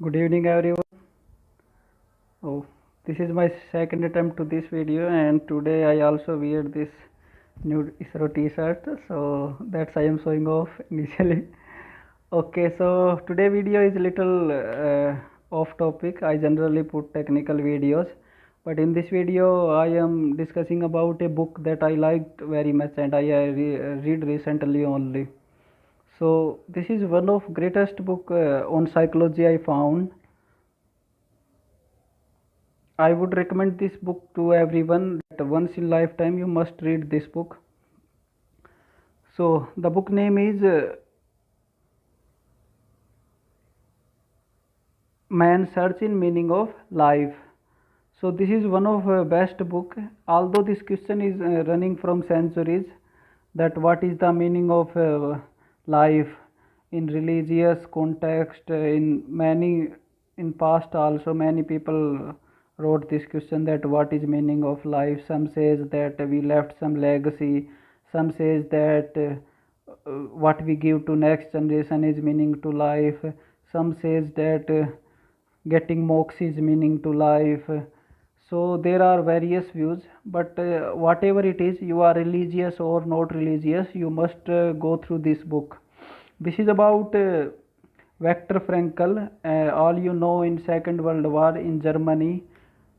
Good evening, everyone. Oh, this is my second attempt to this video, and today I also wear this new ISRO T-shirt, so that's I am showing off initially. Okay, so today video is little off topic. I generally put technical videos, but in this video I am discussing about a book that I liked very much and I read recently only. So this is one of greatest book on psychology I found. I would recommend this book to everyone that once in lifetime you must read this book. So the book name is Man's Search in Meaning of Life. So this is one of best book. Although this question is running from centuries, that what is the meaning of life in religious context, in many in past also many people wrote this question that what is meaning of life. Some says that we left some legacy, some says that what we give to next generation is meaning to life, some says that getting moksha is meaning to life. So there are various views, but whatever it is, you are religious or not religious, you must go through this book. This is about Viktor Frankl. All you know, in Second World War in Germany,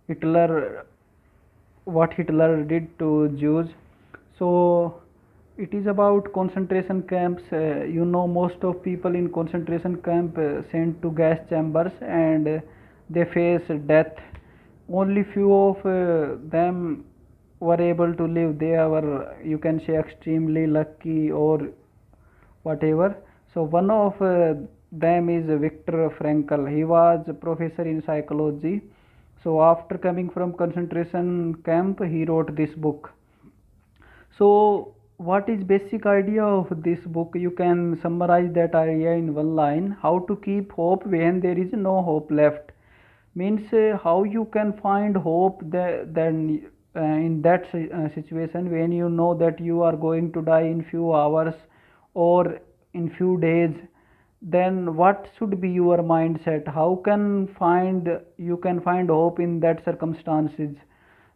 Hitler, what Hitler did to Jews. So it is about concentration camps. Most of people in concentration camp sent to gas chambers, and they face death. Only few of them were able to live. They were, you can say, extremely lucky or whatever. So one of them is Viktor Frankl. He was a professor in psychology. So after coming from concentration camp, he wrote this book. So what is basic idea of this book? You can summarize that idea in one line: how to keep hope when there is no hope left. Means how you can find hope then in that situation when you know that you are going to die in few hours or in few days. Then what should be your mindset? How can find you can find hope in that circumstances?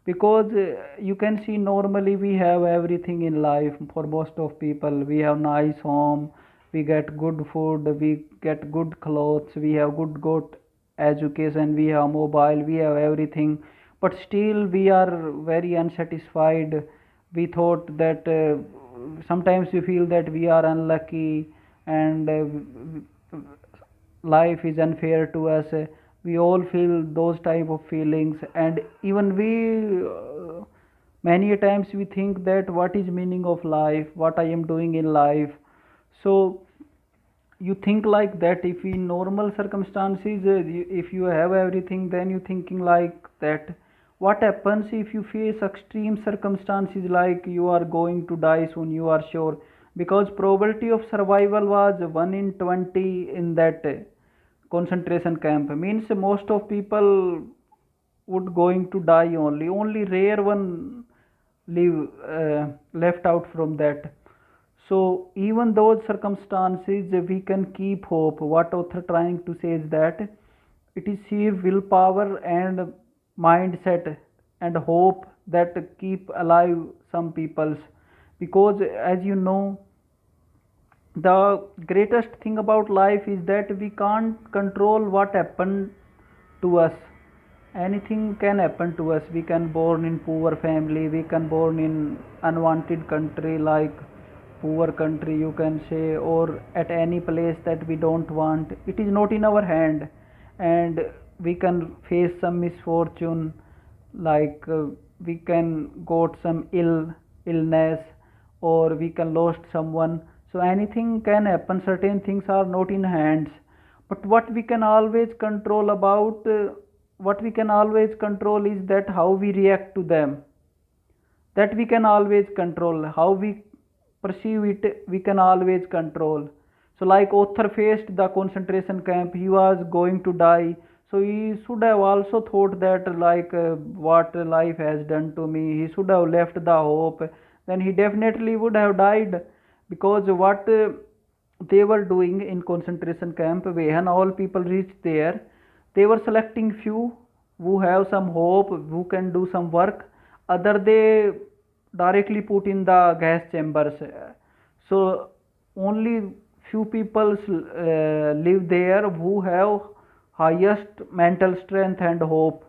Because you can see normally we have everything in life. For most of people, we have nice home, we get good food, we get good clothes, we have good education, we have mobile, we have everything, but still we are very unsatisfied. We thought that sometimes we feel that we are unlucky, and life is unfair to us. We all feel those type of feelings, and even we many times we think that what is meaning of life, what I am doing in life. So you think like that. If in normal circumstances, if you have everything, then you thinking like that. What happens if you face extreme circumstances, like you are going to die soon, you are sure, because probability of survival was 1 in 20 in that concentration camp. Means most of people would going to die, only rare one live left out from that. So even those circumstances, we can keep hope. What author trying to say is that it is sheer willpower and mindset and hope that keep alive some peoples. Because as you know, the greatest thing about life is that we can't control what happened to us. Anything can happen to us. We can born in poor family, we can born in unwanted country, like poor country you can say, or at any place that we don't want. It is not in our hand, and we can face some misfortune, like we can got some illness, or we can lost someone. So anything can happen. Certain things are not in hands, but what we can always control about what we can always control is that how we react to them. That we can always control. How we perceive it, we can always control. So like author faced the concentration camp, he was going to die. So he should have also thought that, like what life has done to me, he should have left the hope. Then he definitely would have died. Because what they were doing in concentration camp, when all people reached there, They were selecting few who have some hope, who can do some work. Other they directly put in the gas chambers. So only few people live there who have highest mental strength and hope.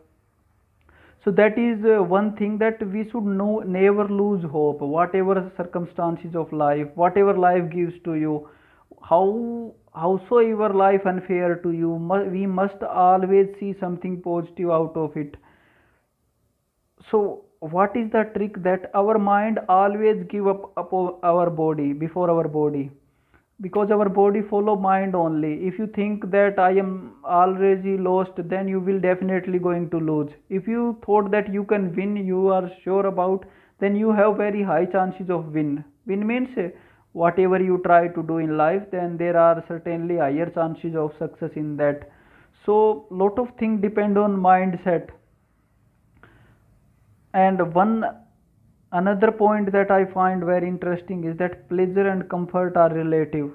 So that is one thing, that we should never lose hope, whatever circumstances of life, whatever life gives to you, howsoever life unfair to you, we must always see something positive out of it. So what is the trick? That our mind always give up our body before our body, because our body follow mind only. If you think that I am already lost, then you will definitely going to lose. If you thought that you can win, you are sure about, then you have very high chances of win means whatever you try to do in life, then there are certainly higher chances of success in that. So lot of things depend on mindset. And one another point that I find very interesting is that pleasure and comfort are relative.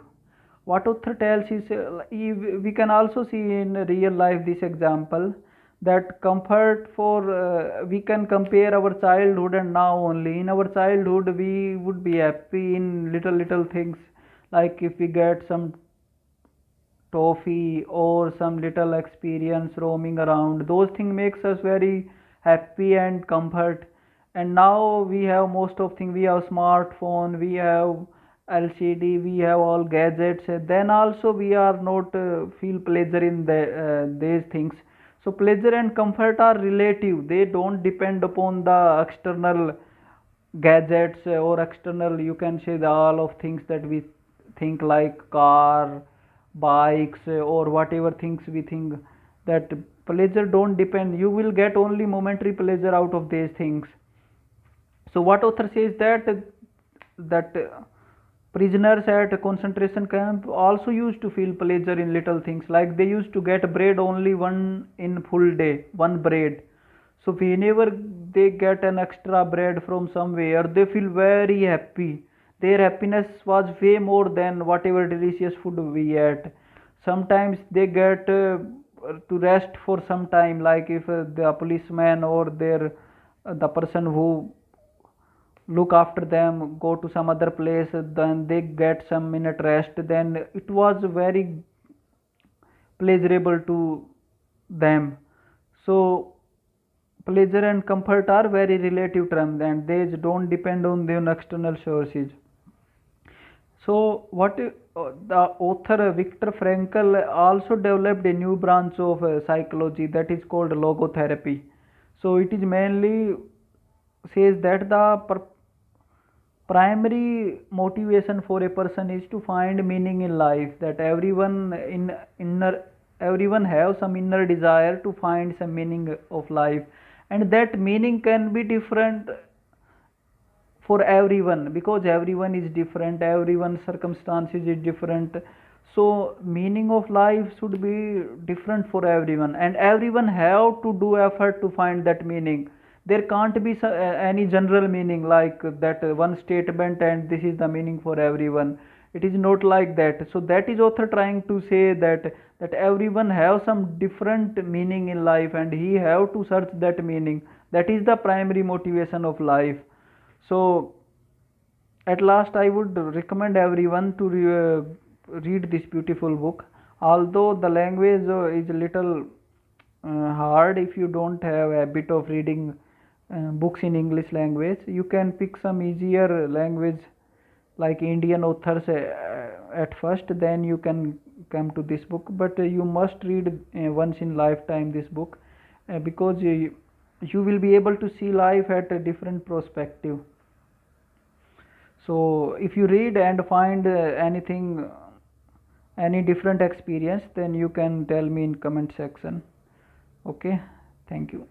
What author tells is, we can also see in real life this example, that comfort for we can compare our childhood and now only. In our childhood we would be happy in little things, like if we get some toffee or some little experience roaming around, those things makes us very happy and comfort. And now we have most of things, we have smartphone, we have LCD, we have all gadgets, then also we are not feel pleasure in these things. So pleasure and comfort are relative, they don't depend upon the external gadgets or external, you can say, the all of things that we think, like car, bikes, or whatever things we think. That pleasure don't depend, you will get only momentary pleasure out of these things. So what author says, that prisoners at concentration camp also used to feel pleasure in little things, like they used to get bread only one in full day, one bread. So whenever they get an extra bread from somewhere, they feel very happy. Their happiness was way more than whatever delicious food we ate. Sometimes they get to rest for some time, like if the policeman or the person who look after them go to some other place, then they get some minute rest, then it was very pleasurable to them. So pleasure and comfort are very relative terms, and they don't depend on the external sources. So what the author Viktor Frankl also developed a new branch of psychology, that is called logotherapy. So it is mainly says that the primary motivation for a person is to find meaning in life, that everyone have some inner desire to find some meaning of life, and that meaning can be different for everyone, because everyone is different, everyone's circumstances is different. So meaning of life should be different for everyone, and everyone have to do effort to find that meaning. There can't be any general meaning, like that one statement and this is the meaning for everyone. It is not like that. So that is author trying to say, that everyone have some different meaning in life, and he have to search that meaning. That is the primary motivation of life. So at last I would recommend everyone to read this beautiful book, although the language is a little hard. If you don't have a bit of reading books in English language, you can pick some easier language like Indian authors at first, then you can come to this book. But you must read once in lifetime this book, because you will be able to see life at a different perspective. So if you read and find anything, any different experience, then you can tell me in comment section. Okay, thank you.